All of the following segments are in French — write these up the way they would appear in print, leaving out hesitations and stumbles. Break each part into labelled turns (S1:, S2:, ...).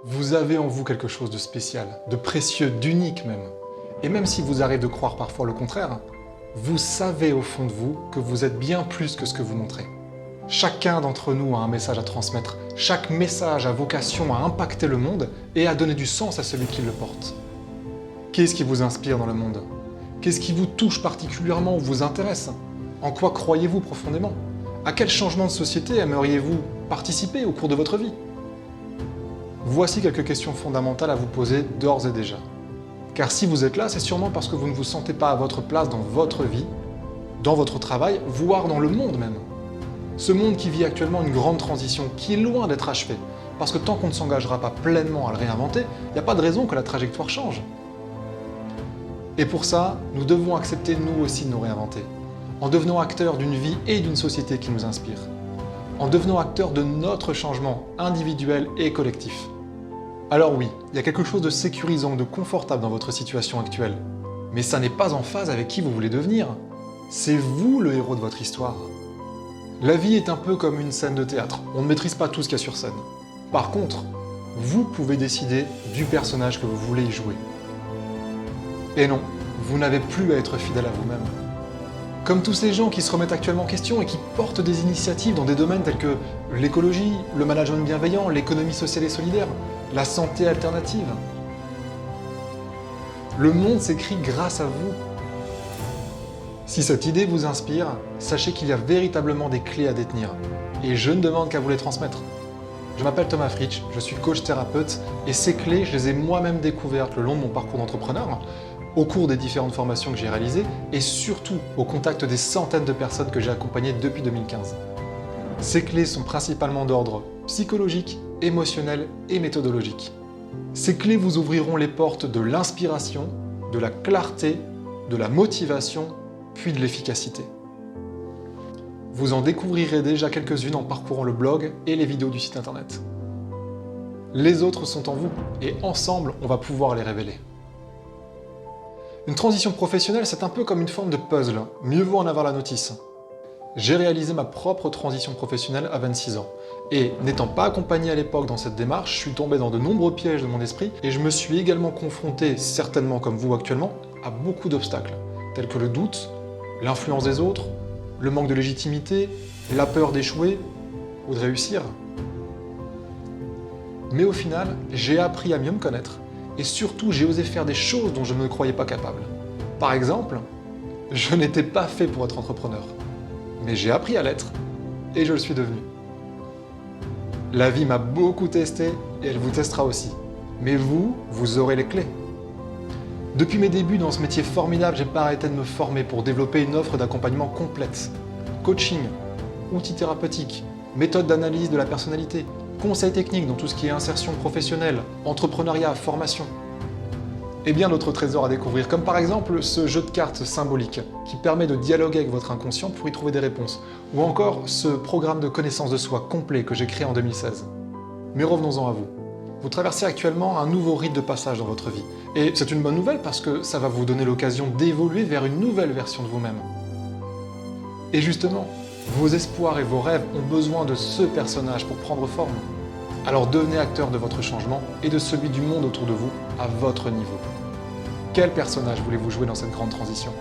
S1: Vous avez en vous quelque chose de spécial, de précieux, d'unique même. Et même si vous arrive de croire parfois le contraire, vous savez au fond de vous que vous êtes bien plus que ce que vous montrez. Chacun d'entre nous a un message à transmettre. Chaque message a vocation à impacter le monde et à donner du sens à celui qui le porte. Qu'est-ce qui vous inspire dans le monde? Qu'est-ce qui vous touche particulièrement ou vous intéresse? En quoi croyez-vous profondément? À quel changement de société aimeriez-vous participer au cours de votre vie? Voici quelques questions fondamentales à vous poser d'ores et déjà. Car si vous êtes là, c'est sûrement parce que vous ne vous sentez pas à votre place dans votre vie, dans votre travail, voire dans le monde même. Ce monde qui vit actuellement une grande transition, qui est loin d'être achevée, parce que tant qu'on ne s'engagera pas pleinement à le réinventer, il n'y a pas de raison que la trajectoire change. Et pour ça, nous devons accepter nous aussi de nous réinventer, en devenant acteurs d'une vie et d'une société qui nous inspire, en devenant acteurs de notre changement individuel et collectif. Alors oui, il y a quelque chose de sécurisant, de confortable dans votre situation actuelle, mais ça n'est pas en phase avec qui vous voulez devenir. C'est vous le héros de votre histoire. La vie est un peu comme une scène de théâtre, on ne maîtrise pas tout ce qu'il y a sur scène. Par contre, vous pouvez décider du personnage que vous voulez y jouer. Et non, vous n'avez plus à être fidèle à vous-même. Comme tous ces gens qui se remettent actuellement en question et qui portent des initiatives dans des domaines tels que l'écologie, le management bienveillant, l'économie sociale et solidaire, la santé alternative. Le monde s'écrit grâce à vous. Si cette idée vous inspire, sachez qu'il y a véritablement des clés à détenir. Et je ne demande qu'à vous les transmettre. Je m'appelle Thomas Fritsch, je suis coach thérapeute et ces clés, je les ai moi-même découvertes le long de mon parcours d'entrepreneur, au cours des différentes formations que j'ai réalisées et surtout au contact des centaines de personnes que j'ai accompagnées depuis 2015. Ces clés sont principalement d'ordre psychologique, émotionnel et méthodologique. Ces clés vous ouvriront les portes de l'inspiration, de la clarté, de la motivation, puis de l'efficacité. Vous en découvrirez déjà quelques-unes en parcourant le blog et les vidéos du site internet. Les autres sont en vous et ensemble, on va pouvoir les révéler. Une transition professionnelle, c'est un peu comme une forme de puzzle, mieux vaut en avoir la notice. J'ai réalisé ma propre transition professionnelle à 26 ans, et n'étant pas accompagné à l'époque dans cette démarche, je suis tombé dans de nombreux pièges de mon esprit, et je me suis également confronté, certainement comme vous actuellement, à beaucoup d'obstacles, tels que le doute, l'influence des autres, le manque de légitimité, la peur d'échouer ou de réussir. Mais au final, j'ai appris à mieux me connaître, et surtout j'ai osé faire des choses dont je ne me croyais pas capable. Par exemple, je n'étais pas fait pour être entrepreneur, mais j'ai appris à l'être, et je le suis devenu. La vie m'a beaucoup testé, et elle vous testera aussi. Mais vous, vous aurez les clés. Depuis mes débuts dans ce métier formidable, j'ai pas arrêté de me former pour développer une offre d'accompagnement complète. Coaching, outils thérapeutiques, méthodes d'analyse de la personnalité, conseils techniques dans tout ce qui est insertion professionnelle, entrepreneuriat, formation. Et bien d'autres trésors à découvrir, comme par exemple ce jeu de cartes symbolique qui permet de dialoguer avec votre inconscient pour y trouver des réponses, ou encore ce programme de connaissance de soi complet que j'ai créé en 2016. Mais revenons-en à vous. Vous traversez actuellement un nouveau rite de passage dans votre vie, et c'est une bonne nouvelle parce que ça va vous donner l'occasion d'évoluer vers une nouvelle version de vous-même. Et justement, vos espoirs et vos rêves ont besoin de ce personnage pour prendre forme. Alors devenez acteur de votre changement et de celui du monde autour de vous à votre niveau. Quel personnage voulez-vous jouer dans cette grande transition?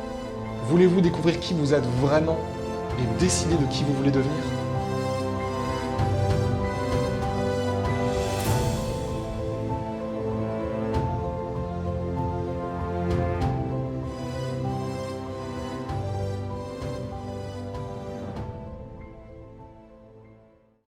S1: Voulez-vous découvrir qui vous êtes vraiment et décider de qui vous voulez devenir?